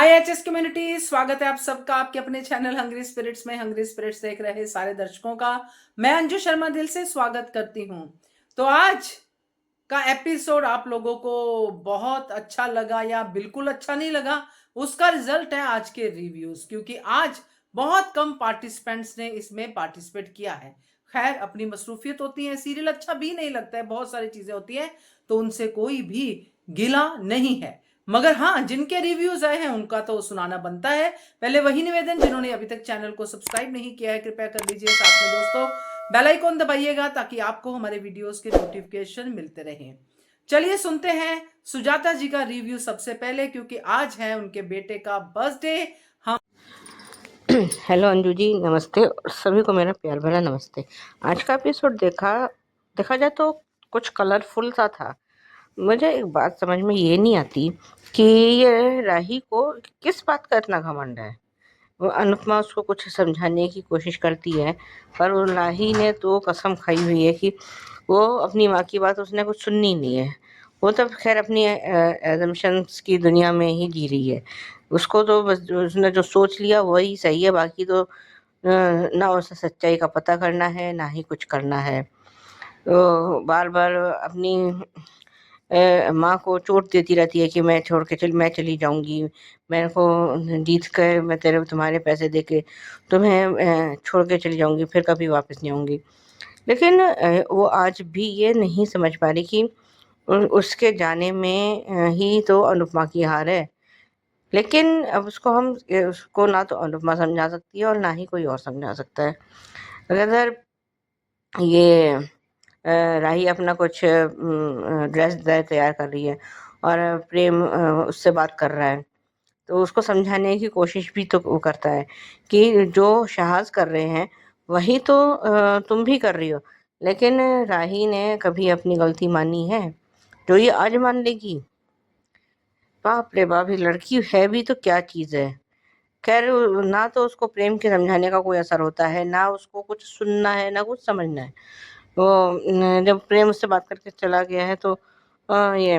हाय HS community, स्वागत है आप सबका आपके अपने चैनल हंग्री स्पिरिट्स में। हंग्री स्पिरिट्स देख रहे सारे दर्शकों का मैं अंजू शर्मा दिल से स्वागत करती हूं। तो आज का एपिसोड आप लोगों को बहुत अच्छा लगा या बिल्कुल अच्छा नहीं लगा, उसका रिजल्ट है आज के रिव्यूज, क्योंकि आज बहुत कम पार्टिसिपेंट्स ने इसमें पार्टिसिपेट किया है। खैर, अपनी मसरूफियत होती है, सीरियल अच्छा भी नहीं लगता है, बहुत सारी चीजें होती है, तो उनसे कोई भी गिला नहीं है। मगर हाँ, जिनके रिव्यूज आए हैं उनका तो सुनाना बनता है। पहले वही निवेदन, जिन्होंने अभी तक चैनल को सब्सक्राइब नहीं किया है कृपया कर लीजिए, साथ में दोस्तों बेल आइकॉन दबाइएगा ताकि आपको हमारे वीडियोस के नोटिफिकेशन मिलते रहें। चलिए सुनते हैं सुजाता जी का रिव्यू सबसे पहले, क्योंकि आज है उनके बेटे का बर्थडे। हम हेलो अंजू जी, नमस्ते और सभी को मेरा प्यार भरा नमस्ते। आज का एपिसोड देखा जाए तो कुछ कलरफुल सा था। मुझे एक बात समझ में ये नहीं आती कि ये राही को किस बात का इतना घमंड है। वो अनुपमा उसको कुछ समझाने की कोशिश करती है, पर वो राही ने तो कसम खाई हुई है कि वो अपनी माँ की बात उसने कुछ सुननी नहीं है। वो तो खैर अपनी एजम्पशंस की दुनिया में ही जी रही है। उसको तो बस उसने जो सोच लिया वही सही है, बाकी तो ना उसे सच्चाई का पता करना है ना ही कुछ करना है। तो बार बार अपनी माँ को चोट देती रहती है कि मैं चली जाऊंगी, मेरे को जीत कर मैं तुम्हारे पैसे दे के तुम्हें छोड़ के चली जाऊंगी, फिर कभी वापस नहीं आऊंगी। लेकिन वो आज भी ये नहीं समझ पा रही कि उसके जाने में ही तो अनुपमा की हार है। लेकिन अब उसको ना तो अनुपमा समझा सकती है और ना ही कोई और समझा सकता है। अगर ये राही अपना कुछ ड्रेस तैयार कर रही है और प्रेम उससे बात कर रहा है, तो उसको समझाने की कोशिश भी तो वो करता है कि जो शहाज कर रहे हैं वही तो तुम भी कर रही हो। लेकिन राही ने कभी अपनी गलती मानी है जो ये आज मान लेगी? बाप रे बाप, ये लड़की है भी तो क्या चीज है। खैर, ना तो उसको प्रेम के समझाने का कोई असर होता है, ना उसको कुछ सुनना है ना कुछ समझना है। वो जब प्रेम उससे बात करके चला गया है तो ये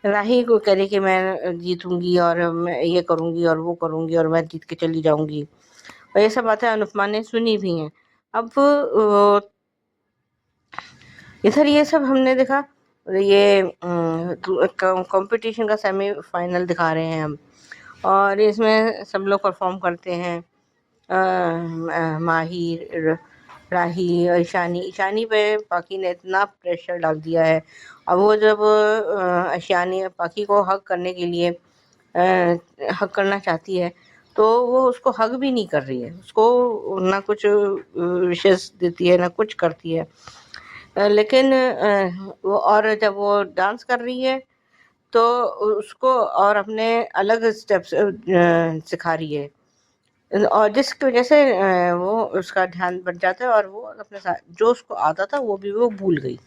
राही को कह रही कि मैं जीतूंगी और मैं ये करूंगी और वो करूंगी और मैं जीत के चली जाऊंगी, और ये सब बातें अनुपमा ने सुनी भी हैं। अब इधर ये सब हमने देखा, ये कंपटीशन का सेमीफाइनल दिखा रहे हैं हम, और इसमें सब लोग परफॉर्म करते हैं। माहिर, राही, ईशानी पे पाकी ने इतना प्रेशर डाल दिया है। अब वो जब ईशानी पाकी को हक करने के लिए हक करना चाहती है तो वो उसको हक भी नहीं कर रही है, उसको ना कुछ विशेष देती है ना कुछ करती है। लेकिन वो, और जब वो डांस कर रही है तो उसको और अपने अलग स्टेप्स सिखा रही है, और जिसकी वजह से वो उसका ध्यान बट जाता है और वो अपने साथ जो उसको आता था वो भी वो भूल गई।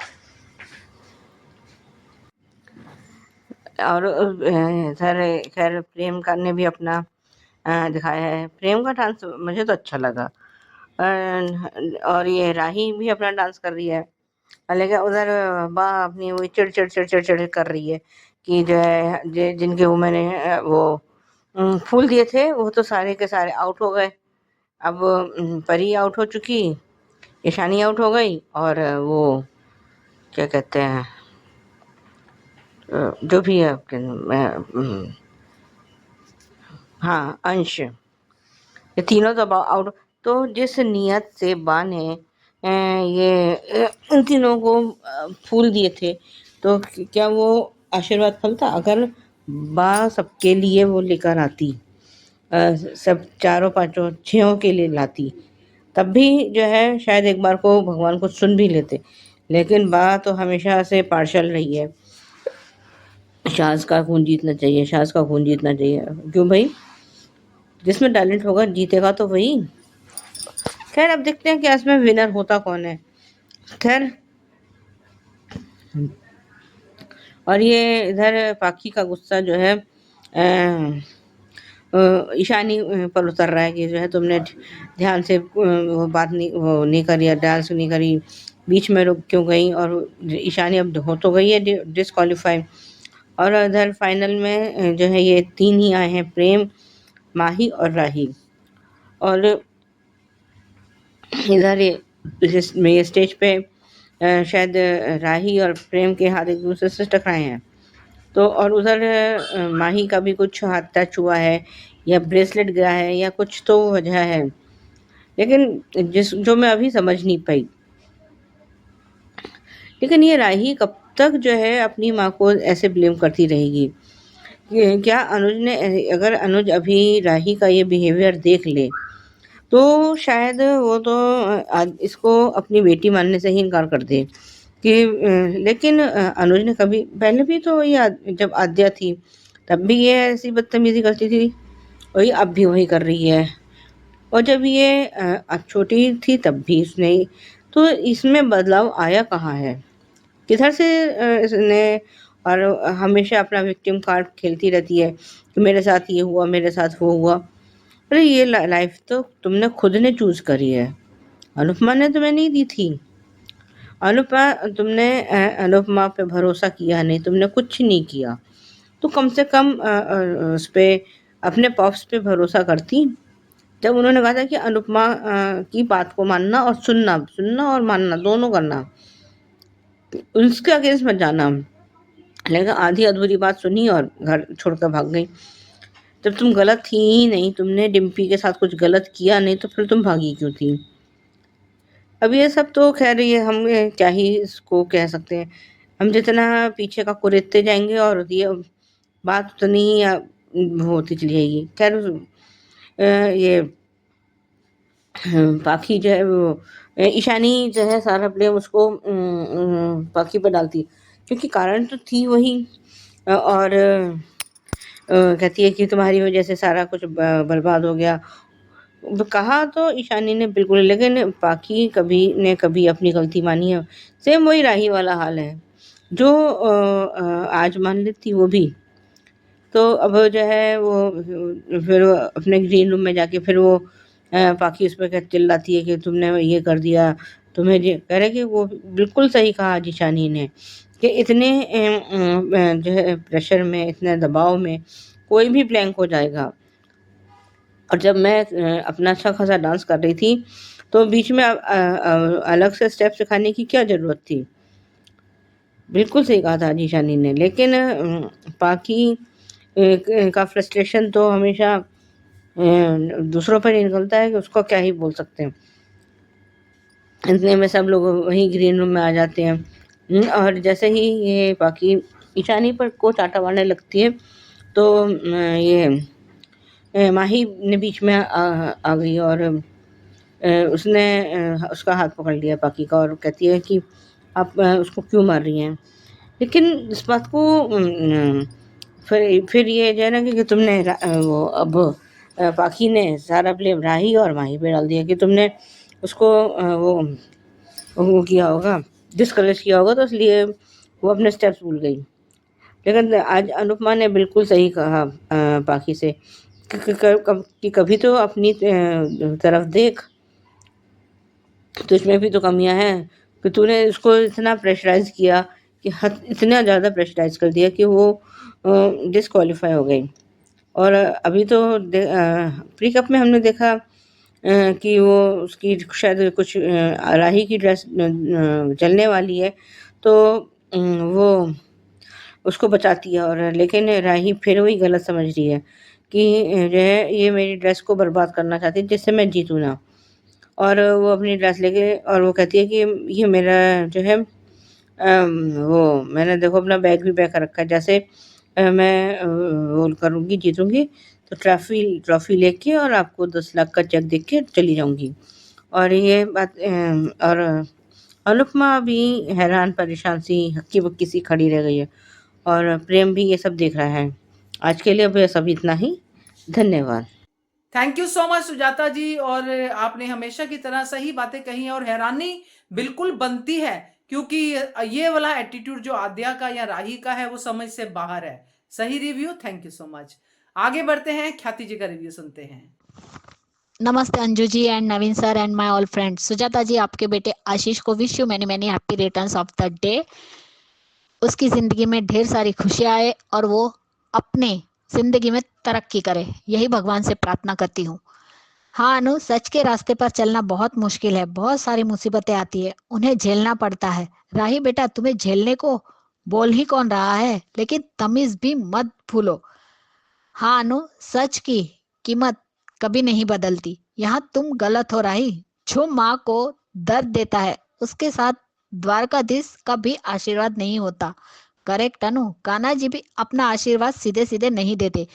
और इधर खैर प्रेम का ने भी अपना दिखाया है। प्रेम का डांस मुझे तो अच्छा लगा, और ये राही भी अपना डांस कर रही है। लेकिन उधर बा अपनी वो चिड़ कर रही है कि जो है जिनके वो मैंने वो फूल दिए थे वो तो सारे के सारे आउट हो गए। अब परी आउट हो चुकी, ईशानी आउट हो गई, और वो क्या कहते हैं जो भी है आपके हाँ, अंश, ये तीनों तो आउट। तो जिस नियत से बा ने उन तीनों को फूल दिए थे, तो क्या वो आशीर्वाद फलता? अगर बा सबके लिए वो लेकर आती, सब चारों पांचों छयों के लिए लाती, तब भी जो है शायद एक बार को भगवान को सुन भी लेते। लेकिन बा तो हमेशा से पार्शल रही है, शाज का खून जीतना चाहिए, शाज का खून जीतना चाहिए। क्यों भाई, जिसमें टैलेंट होगा जीतेगा तो वही। खैर, अब देखते हैं कि इसमें विनर होता कौन है। खैर, और ये इधर पाखी का गुस्सा जो है ईशानी पर उतर रहा है कि जो है तुमने ध्यान से वो बात नहीं, वो नहीं करी, डांस नहीं करी, बीच में रुक क्यों गई। और ईशानी अब हो तो गई है डिस्क्वालीफाई, और इधर फाइनल में जो है ये 3 ही आए हैं, प्रेम, माही और राही। और इधर ये स्टेज पे शायद राही और प्रेम के हाथ एक दूसरे से टकराए हैं। तो और उधर माही का भी कुछ हाथ टच हुआ है या ब्रेसलेट गिरा है या कुछ तो वजह है, लेकिन जिस जो मैं अभी समझ नहीं पाई। लेकिन ये राही कब तक जो है अपनी माँ को ऐसे ब्लेम करती रहेगी? क्या अनुज ने, अगर अनुज अभी राही का ये बिहेवियर देख ले तो शायद वो तो आज इसको अपनी बेटी मानने से ही इनकार कर दे कि लेकिन अनुज ने कभी पहले भी तो ये जब आद्या थी तब भी ये ऐसी बदतमीजी करती थी, वही अब भी वही कर रही है। और जब ये छोटी थी तब भी इसने, तो इसमें बदलाव आया कहाँ है? किधर से इसने, और हमेशा अपना विक्टिम कार्ड खेलती रहती है कि मेरे साथ ये हुआ, मेरे साथ वो हुआ। अरे ये लाइफ तो तुमने खुद ने चूज करी है, अनुपमा ने तुम्हें नहीं दी थी। अनुपमा तुमने अनुपमा पे भरोसा किया नहीं, तुमने कुछ नहीं किया, तो कम से कम उस पे अपने पॉप्स पे भरोसा करती। जब उन्होंने कहा था कि अनुपमा की बात को मानना और सुनना, सुनना और मानना दोनों करना, उसके अगेंस्ट मत जाना। लेकिन आधी अधूरी बात सुनी और घर छोड़कर भाग गई। जब तुम गलत थी ही नहीं, तुमने डिम्पी के साथ कुछ गलत किया नहीं, तो फिर तुम भागी क्यों थी? अब ये सब तो खैर ये हम क्या ही इसको कह सकते हैं। हम जितना पीछे का कुरेदते जाएंगे और ये बात उतनी ही होती चली जाएगी। खैर ये पाखी जो है वो ईशानी जो है सारा ब्लेम उसको पाखी पर डालती, क्योंकि कारण तो थी वही। और कहती है कि तुम्हारी वजह से सारा कुछ बर्बाद हो गया। कहा तो ईशानी ने बिल्कुल, लेकिन पाखी कभी अपनी गलती मानी है? सेम वही राही वाला हाल है, जो आज मान लेती वो भी। तो अब जो है वो फिर वो अपने ग्रीन रूम में जाके फिर वो पाखी उस पर चिल्लाती है कि तुमने ये कर दिया, तुम्हें कह रहे कि वो बिल्कुल सही कहा आज ईशानी ने कि इतने जो है प्रेशर में, इतने दबाव में कोई भी ब्लैंक हो जाएगा। और जब मैं अपना अच्छा खासा डांस कर रही थी तो बीच में अलग से स्टेप सिखाने की क्या ज़रूरत थी? बिल्कुल सही कहा था जीशानी ने। लेकिन पाकि का फ्रस्ट्रेशन तो हमेशा दूसरों पर ही निकलता है कि उसको क्या ही बोल सकते हैं। इतने में सब लोग वहीं ग्रीन रूम में आ जाते हैं और जैसे ही ये पाकि ईशानी पर को चाटा मारने लगती है तो ये माही ने बीच में आ गई और उसने उसका हाथ पकड़ लिया पाकि का और कहती है कि आप उसको क्यों मार रही हैं? लेकिन इस बात को फिर ये जो है ना कि तुमने वो अब पाखी ने सारा ब्लेम राही और माही पे डाल दिया कि तुमने उसको वो किया होगा, डिस्करेज किया होगा, तो इसलिए वो अपने स्टेप्स भूल गई। लेकिन आज अनुपमा ने बिल्कुल सही कहा पाखी से कि कभी तो अपनी तरफ देख, तो इसमें भी तो कमियां हैं कि तूने उसको इतना प्रेशराइज किया कि इतना ज़्यादा प्रेशराइज कर दिया कि वो डिसक्वालीफाई हो गई। और अभी तो प्री कप में हमने देखा कि वो उसकी शायद कुछ राही की ड्रेस चलने वाली है तो वो उसको बचाती है, और लेकिन राही फिर वही गलत समझ रही है कि जो है ये मेरी ड्रेस को बर्बाद करना चाहती है जिससे मैं जीतूँ ना। और वो अपनी ड्रेस लेके और वो कहती है कि ये मेरा जो है वो मैंने देखो अपना बैग भी पैक कर रखा है, जैसे मैं वो करूँगी, जीतूँगी तो ट्रॉफी लेके और आपको 10 लाख का चेक देके चली जाऊँगी। और ये बात और अनुपमा भी हैरान परेशान सी हक्की बक्की सी खड़ी रह गई है और प्रेम भी ये सब देख रहा है। आज के लिए बस अभी इतना ही। धन्यवाद। Thank you so much Sujata ji. और आपने हमेशा की तरह सही बातें कही हैं और हैरानी बिल्कुल बनती है क्योंकि ये वाला एटीट्यूड जो आद्या का या राही का है वो समझ से बाहर है। सही review, thank you so much. आगे बढ़ते हैं, ख्याति जी का रिव्यू सुनते हैं। नमस्ते Anju ji and Naveen sir and my all friends. Sujata ji, आपके बेटे आशीष को wish you many many happy returns of the day. उसकी जिंदगी में ढेर सारी खुशियां आए और वो अपने जिंदगी में तरक्की करे, यही भगवान से प्रार्थना करती हूँ। हाँ अनु, सच के रास्ते पर चलना बहुत मुश्किल है, बहुत सारी मुसीबतें आती है, उन्हें झेलना पड़ता है। राही बेटा, तुम्हें झेलने को बोल ही कौन रहा है, लेकिन तमीज भी मत भूलो। हाँ अनु, सच की कीमत कभी नहीं बदलती। यहाँ तुम गलत हो राही। जो माँ को दर्द देता है उसके साथ द्वारकाधीश का भी आशीर्वाद नहीं होता। करेक्ट अनु, कान्हा जी भी अपना आशीर्वाद सीधे सीधे नहीं देते।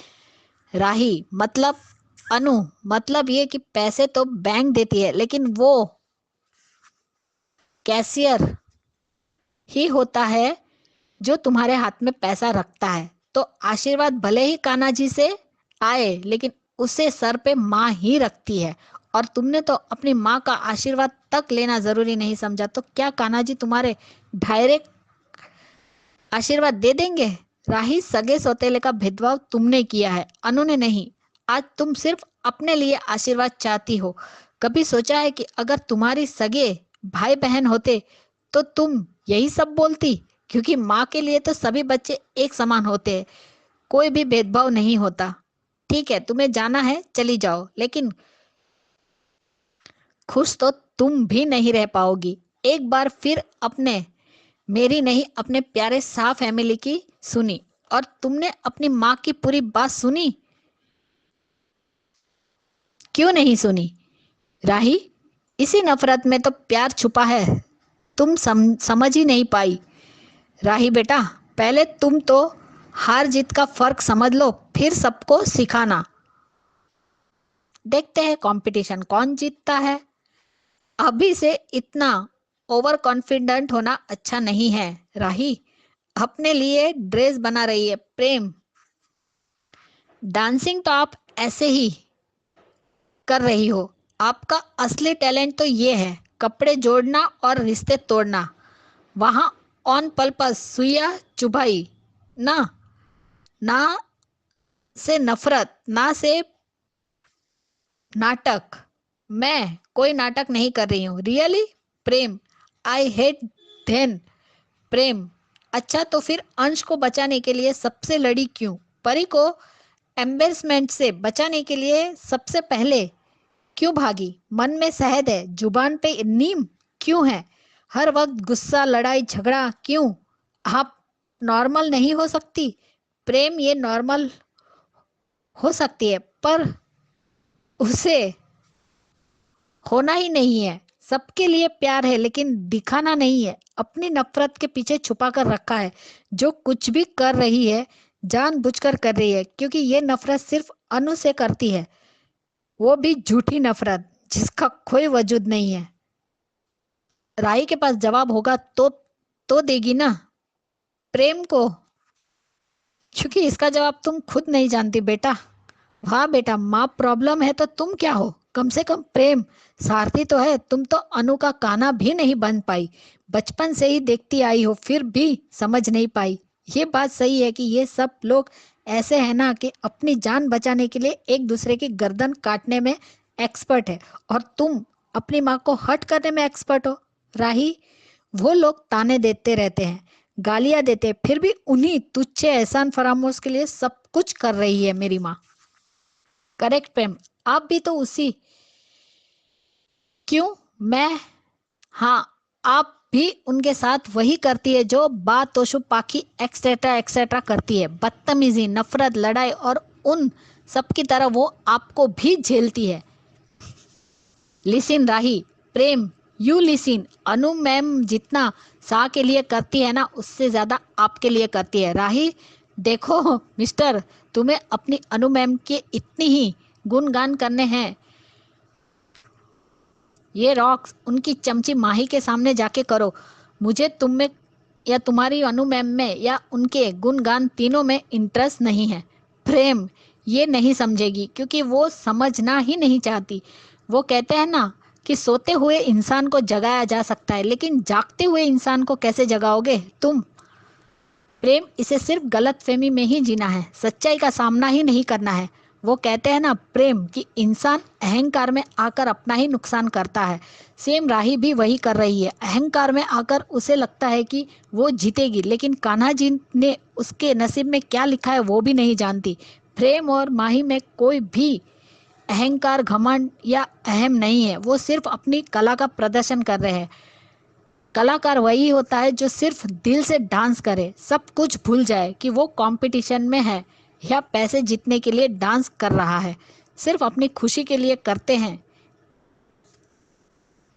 राही मतलब अनु, मतलब ये कि पैसे तो बैंक देती है, लेकिन वो कैशियर ही होता है जो तुम्हारे हाथ में पैसा रखता है। तो आशीर्वाद भले ही कान्हा जी से आए, लेकिन उसे सर पे माँ ही रखती है। और तुमने तो अपनी माँ का आशीर्वाद तक लेना जरूरी नहीं समझा, तो क्या कान्हा जी तुम्हारे डायरेक्ट आशीर्वाद दे देंगे? राही, सगे सौतेले का भेदभाव तुमने किया है, अनु ने नहीं। आज तुम सिर्फ अपने लिए आशीर्वाद चाहती हो। कभी सोचा है कि अगर तुम्हारी सगे भाई बहन होते तो तुम यही सब बोलती? क्योंकि माँ के लिए तो सभी बच्चे एक समान होते हैं, कोई भी भेदभाव नहीं होता। ठीक है, तुम्हें जाना है चली जाओ, लेकिन खुश तो तुम भी नहीं रह पाओगी। एक बार फिर अपने, मेरी नहीं अपने प्यारे शाह फैमिली की सुनी, और तुमने अपनी माँ की पूरी बात सुनी? क्यों नहीं सुनी राही? इसी नफरत में तो प्यार छुपा है, तुम समझ ही नहीं पाई। राही बेटा, पहले तुम तो हार जीत का फर्क समझ लो, फिर सबको सिखाना। देखते हैं कंपटीशन कौन जीतता है। अभी से इतना ओवर कॉन्फिडेंट होना अच्छा नहीं है। राही अपने लिए ड्रेस बना रही है। प्रेम, डांसिंग तो आप ऐसे ही कर रही हो, आपका असली टैलेंट तो ये है कपड़े जोड़ना और रिश्ते तोड़ना। वहां ऑन पर्पस सुइया चुभाई ना, ना से नफरत, ना से नाटक। मैं कोई नाटक नहीं कर रही हूँ। रियली प्रेम, आई हेट धैन। प्रेम, अच्छा तो फिर अंश को बचाने के लिए सबसे लड़ी क्यों? परी को एम्बेरसमेंट से बचाने के लिए सबसे पहले क्यों भागी? मन में शहद है, जुबान पे नीम क्यों है? हर वक्त गुस्सा, लड़ाई झगड़ा क्यों? आप नॉर्मल नहीं हो सकती? प्रेम, ये नॉर्मल हो सकती है, पर उसे होना ही नहीं है। सबके लिए प्यार है, लेकिन दिखाना नहीं है। अपनी नफरत के पीछे छुपा कर रखा है। जो कुछ भी कर रही है जानबूझकर कर रही है, क्योंकि ये नफरत सिर्फ अनु से करती है, वो भी झूठी नफरत जिसका कोई वजूद नहीं है। राही के पास जवाब होगा तो देगी ना प्रेम को, क्योंकि इसका जवाब तुम खुद नहीं जानती बेटा। हाँ बेटा, माँ प्रॉब्लम है तो तुम क्या हो? कम से कम प्रेम सारथी तो है। तुम तो अनु का कान्हा भी नहीं बन पाई, बचपन से ही देखती आई हो, फिर भी समझ नहीं पाई। ये बात सही है कि ये सब लोग ऐसे हैं ना कि अपनी जान बचाने के लिए एक दूसरे की गर्दन काटने में एक्सपर्ट है, और तुम अपनी माँ को हर्ट करने में एक्सपर्ट हो। राही, वो लोग ताने देते रहते हैं, गालियां देते, फिर भी उन्हीं तुच्छे एहसान फरामोश के लिए सब कुछ कर रही है मेरी माँ। करेक्ट प्रेम, आप भी तो उसी। क्यों? मैं? हाँ, आप भी उनके साथ वही करती है जो बात तोशु पाखी एक्सेट्रा एक्सेट्रा करती है। बदतमीजी, नफरत, लड़ाई, और उन सबकी तरह वो आपको भी झेलती है। लिसिन राही, प्रेम, यू लिसिन। अनु मैम जितना शाह के लिए करती है ना, उससे ज्यादा आपके लिए करती है। राही देखो मिस्टर, तुम्हें अपनी अनु मैम के इतनी ही गुणगान करने हैं। ये रॉक्स उनकी चमची माही के सामने जाके करो। मुझे तुम में या तुम्हारी अनु मैम में या उनके गुणगान तीनों में इंटरेस्ट नहीं है। प्रेम ये नहीं समझेगी, क्योंकि वो समझना ही नहीं चाहती। वो कहते हैं ना कि सोते हुए इंसान को जगाया जा सकता है, लेकिन जागते हुए इंसान को कैसे जगाओगे तुम? प्रेम, इसे सिर्फ गलत फहमी में ही जीना है, सच्चाई का सामना ही नहीं करना है। वो कहते हैं ना प्रेम कि इंसान अहंकार में आकर अपना ही नुकसान करता है। सेम राही भी वही कर रही है। अहंकार में आकर उसे लगता है कि वो जीतेगी, लेकिन कान्हा जी ने उसके नसीब में क्या लिखा है वो भी नहीं जानती। प्रेम और माही में कोई भी अहंकार, घमंड या अहम नहीं है। वो सिर्फ अपनी कला का प्रदर्शन कर रहे हैं। कलाकार वही होता है जो सिर्फ दिल से डांस करे, सब कुछ भूल जाए कि वो कंपटीशन में है या पैसे जीतने के लिए डांस कर रहा है। सिर्फ अपनी खुशी के लिए करते हैं,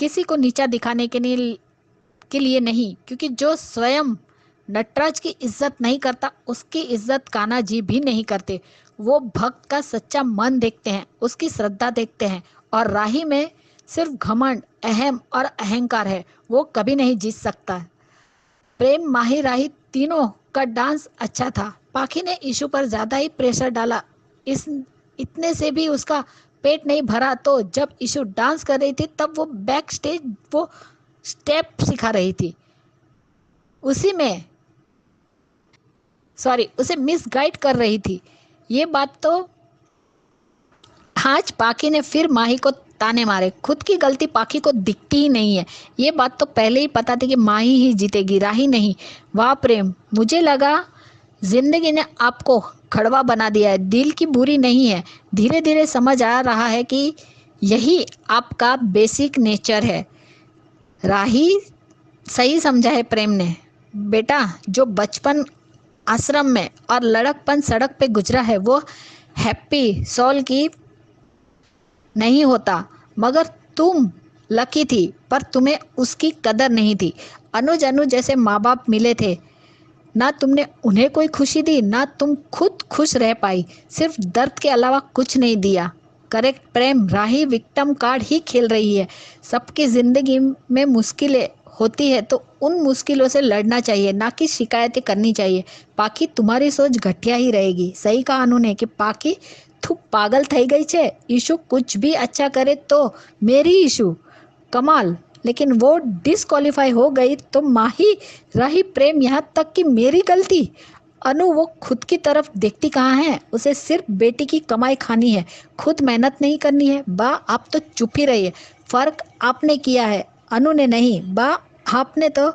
किसी को नीचा दिखाने के लिए नहीं। क्योंकि जो स्वयं नटराज की इज्जत नहीं करता, उसकी इज्जत कान्हा जी भी नहीं करते। वो भक्त का सच्चा मन देखते हैं, उसकी श्रद्धा देखते हैं। और राही में सिर्फ घमंड, अहम और अहंकार है, वो कभी नहीं जीत सकता। प्रेम, माही, राही तीनों का डांस अच्छा था। पाखी ने ईशु पर ज्यादा ही प्रेशर डाला। इस इतने से भी उसका पेट नहीं भरा, तो जब ईशु डांस कर रही थी तब वो बैक स्टेज वो स्टेप सिखा रही थी, उसे मिस गाइड कर रही थी। ये बात तो आज पाखी ने फिर माही को ताने मारे। खुद की गलती पाखी को दिखती ही नहीं है। ये बात तो पहले ही पता थी कि माही ही जीतेगी, राही नहीं। वाह प्रेम, मुझे लगा जिंदगी ने आपको खड़वा बना दिया है। दिल की बुरी नहीं है। धीरे धीरे समझ आ रहा है कि यही आपका बेसिक नेचर है। राही सही समझा है प्रेम ने। बेटा, जो बचपन आश्रम में और लड़कपन सड़क पे गुजरा है वो हैप्पी सोल की नहीं होता। मगर तुम लकी थी, पर तुम्हें उसकी कदर नहीं थी। अनुज जैसे माँ बाप मिले थे, ना तुमने उन्हें कोई खुशी दी, ना तुम खुद खुश रह पाई। सिर्फ दर्द के अलावा कुछ नहीं दिया। करेक्ट प्रेम, राही विक्टिम कार्ड ही खेल रही है। सबकी जिंदगी में मुश्किलें होती है तो उन मुश्किलों से लड़ना चाहिए, ना कि शिकायतें करनी चाहिए। पाखी, तुम्हारी सोच घटिया ही रहेगी। सही कहा अनु ने कि पाखी तू पागल થઈ गई છે। ईशु कुछ भी अच्छा करे तो मेरी ईशु कमाल, लेकिन वो डिस्क्वालीफाई हो गई तो माही, राही, प्रेम, यहाँ तक कि मेरी गलती। अनु वो खुद की तरफ देखती कहाँ है? उसे सिर्फ बेटी की कमाई खानी है, खुद मेहनत नहीं करनी है। बा, आप तो चुप ही रहिए। फर्क आपने किया है, अनु ने नहीं। बा, आपने तो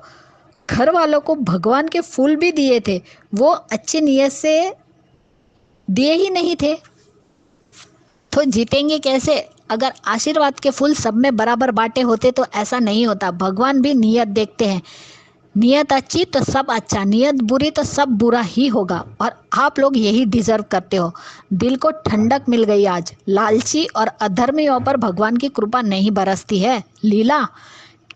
घर वालों को भगवान के फूल भी दिए थे, वो अच्छी नीयत से दिए ही नहीं थे, तो जीतेंगे कैसे? अगर आशीर्वाद के फूल सब में बराबर बांटे होते तो ऐसा नहीं होता। भगवान भी नियत देखते हैं। नियत अच्छी तो सब अच्छा, नियत बुरी तो सब बुरा ही होगा। और आप लोग यही डिजर्व करते हो। दिल को ठंडक मिल गई आज। लालची और अधर्मियों पर भगवान की कृपा नहीं बरसती है। लीला,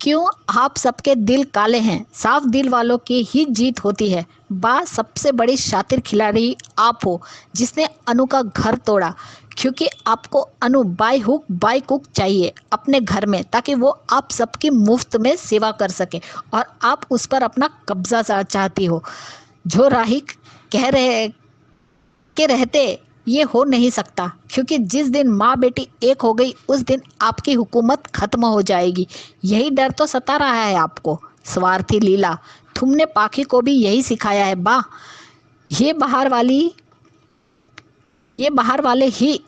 क्यों आप सबके दिल काले हैं? साफ दिल वालों की ही जीत होती है। बा, सबसे बड़ी शातिर खिलाड़ी आप हो जिसने अनु का घर तोड़ा, क्योंकि आपको अनु बाय हुक बाय कुक चाहिए अपने घर में, ताकि वो आप सबकी मुफ्त में सेवा कर सके, और आप उस पर अपना कब्जा चाहती हो। जो राही कह रहे के रहते ये हो नहीं सकता, क्योंकि जिस दिन माँ बेटी एक हो गई उस दिन आपकी हुकूमत खत्म हो जाएगी। यही डर तो सता रहा है आपको। स्वार्थी लीला, तुमने पाखी को भी यही सिखाया है। बा, ये बाहर वाले ही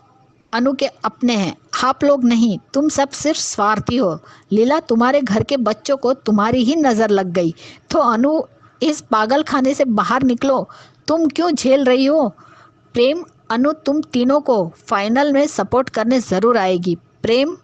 अनु के अपने हैं, आप लोग नहीं। तुम सब सिर्फ स्वार्थी हो। लीला, तुम्हारे घर के बच्चों को तुम्हारी ही नजर लग गई तो अनु, इस पागल खाने से बाहर निकलो। तुम क्यों झेल रही हो? प्रेम, अनु तुम तीनों को फाइनल में सपोर्ट करने जरूर आएगी। प्रेम,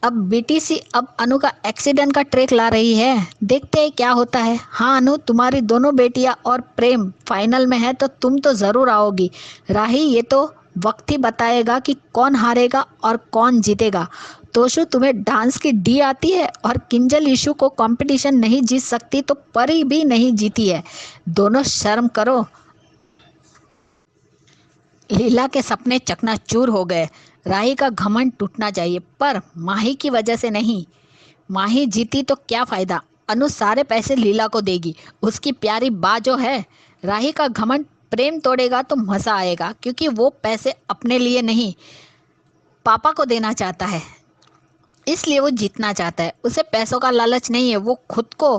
अब बीटीसी अब अनु का एक्सीडेंट का ट्रैक ला रही है, देखते हैं क्या होता है। हाँ अनु, तुम्हारी दोनों बेटियां और प्रेम फाइनल में है तो तुम तो जरूर आओगी। राही, ये तो वक्त ही बताएगा कि कौन हारेगा और कौन जीतेगा। तोशु, तुम्हें डांस की डी आती है और किंजल ईशु को कंपटीशन नहीं जीत सकती तो परी भी नहीं जीती है। दोनों शर्म करो। लीला के सपने चकनाचूर हो गए। राही का घमंड टूटना चाहिए, पर माही की वजह से नहीं। माही जीती तो क्या फायदा? अनु सारे पैसे लीला को देगी, उसकी प्यारी बा जो है। राही का घमंड प्रेम तोड़ेगा तो मजा आएगा, क्योंकि वो पैसे अपने लिए नहीं पापा को देना चाहता है, इसलिए वो जीतना चाहता है। उसे पैसों का लालच नहीं है, वो खुद को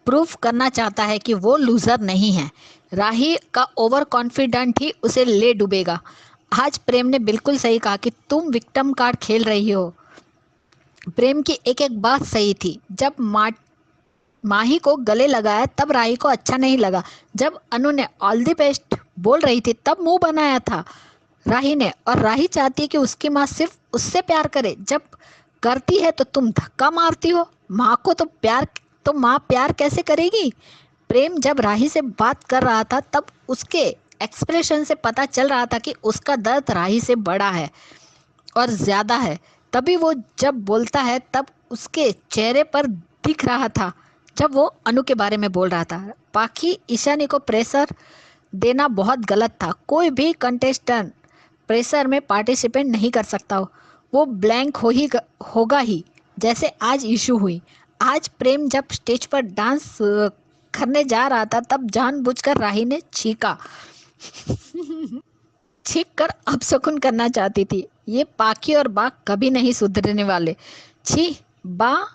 प्रूफ करना चाहता है कि वो लूजर नहीं है। राही का ओवर कॉन्फिडेंट ही उसे ले डूबेगा। आज प्रेम ने बिल्कुल सही कहा कि तुम विक्टिम कार्ड खेल रही हो। प्रेम की एक एक बात सही थी। जब माही को गले लगाया तब राही को अच्छा नहीं लगा। जब अनु ने ऑल द बेस्ट बोल रही थी तब मुंह बनाया था राही ने, और राही चाहती है कि उसकी माँ सिर्फ उससे प्यार करे। जब करती है तो तुम धक्का मारती हो। माँ को तो माँ प्यार कैसे करेगी। प्रेम जब राही से बात कर रहा था तब उसके एक्सप्रेशन से पता चल रहा था कि उसका दर्द राही से बड़ा है और ज्यादा है। तभी वो जब बोलता है तब उसके चेहरे पर दिख रहा था जब वो अनु के बारे में बोल रहा था। बाकी ईशानी को प्रेशर देना बहुत गलत था। कोई भी कंटेस्टेंट प्रेशर में पार्टिसिपेट नहीं कर सकता हो, वो ब्लैंक होगा ही, जैसे आज इशू हुई। आज प्रेम जब स्टेज पर डांस करने जा रहा था तब जानबूझकर राही ने छींका छींक कर अपशकुन करना चाहती थी। ये पाकी और बा कभी नहीं सुधरने वाले। छी बा,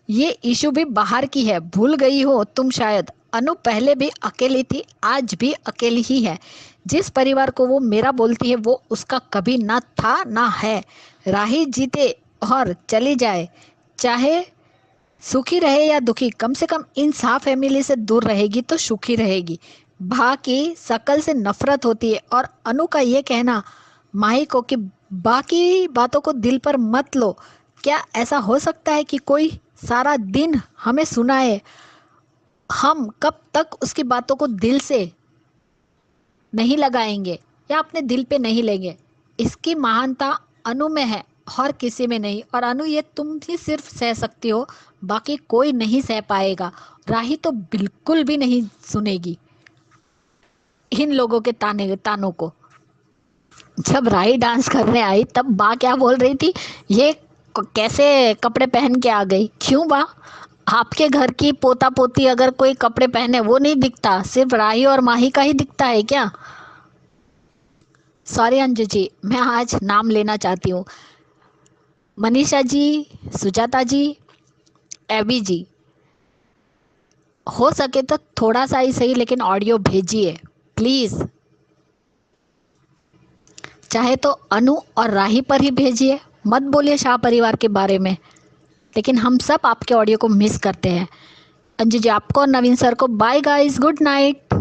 ये इशू भी बाहर की है, भूल गई हो तुम शायद। अनु पहले भी अकेली थी, आज भी अकेली ही है। जिस परिवार को वो मेरा बोलती है वो उसका कभी ना था ना है। राही जीते और चली जाए, चाहे सुखी रहे या दुखी, कम से कम इन सा फैमिली से दूर रहेगी तो सुखी रहेगी। भा की शकल से नफरत होती है। और अनु का ये कहना माही को कि बाकी बातों को दिल पर मत लो, क्या ऐसा हो सकता है कि कोई सारा दिन हमें सुनाए, हम कब तक उसकी बातों को दिल से नहीं लगाएंगे या अपने दिल पे नहीं लेंगे। इसकी महानता अनु में है और किसी में नहीं। और अनु, ये तुम ही सिर्फ सह सकती हो, बाकी कोई नहीं सह पाएगा। राही तो बिल्कुल भी नहीं सुनेगी इन लोगों के तानों को। जब राही डांस करने आई तब बा क्या बोल रही थी, ये कैसे कपड़े पहन के आ गई। क्यों बा, आपके घर की पोता पोती अगर कोई कपड़े पहने वो नहीं दिखता, सिर्फ राही और माही का ही दिखता है क्या। सॉरी अंजू जी, मैं आज नाम लेना चाहती हूँ। मनीषा जी, सुजाता जी, एबी जी, हो सके तो थोड़ा सा ही सही लेकिन ऑडियो भेजिए प्लीज। चाहे तो अनु और राही पर ही भेजिए, मत बोलिए शाह परिवार के बारे में। लेकिन हम सब आपके ऑडियो को मिस करते हैं। अंजू जी आपको और नवीन सर को bye guys, good night.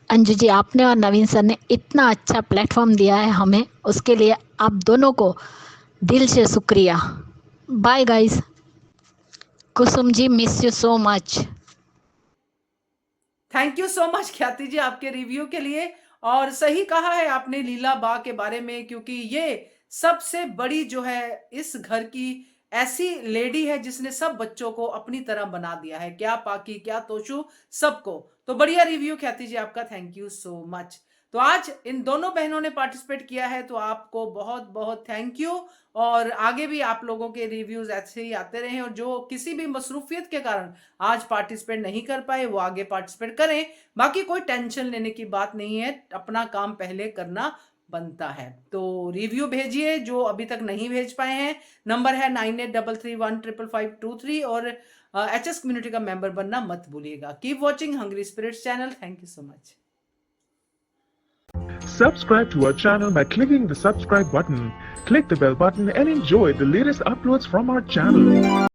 Anju ji, आपने और नवीन सर ने इतना अच्छा प्लेटफॉर्म दिया है हमें, उसके लिए आप दोनों को दिल से शुक्रिया। Bye guys. Kusum ji, miss you so much. Thank you so much Khyati ji आपके रिव्यू के लिए। और सही कहा है आपने लीला बा के बारे में, क्योंकि ये सबसे बड़ी जो है इस घर की ऐसी लेडी है जिसने सब बच्चों को अपनी तरह बना दिया है, क्या पाकी क्या तोशु सबको। तो बढ़िया रिव्यू ख्याति जी आपका, थैंक यू सो मच। तो आज इन दोनों बहनों ने पार्टिसिपेट किया है तो आपको बहुत बहुत थैंक यू। और आगे भी आप लोगों के रिव्यूज ऐसे ही आते रहे, और जो किसी भी मसरूफियत के कारण आज पार्टिसिपेट नहीं कर पाए वो आगे पार्टिसिपेट करें। बाकी कोई टेंशन लेने की बात नहीं है, अपना काम पहले करना बनता है। तो रिव्यू भेजिए जो अभी तक नहीं भेज पाए हैं। नंबर है 9833155523 और HS कम्युनिटी का मेंबर बनना मत भूलिएगा। Keep watching Hungry Spirits channel. Thank you so much. Subscribe to our channel by clicking the subscribe button. Click the bell button and enjoy the latest uploads from our channel.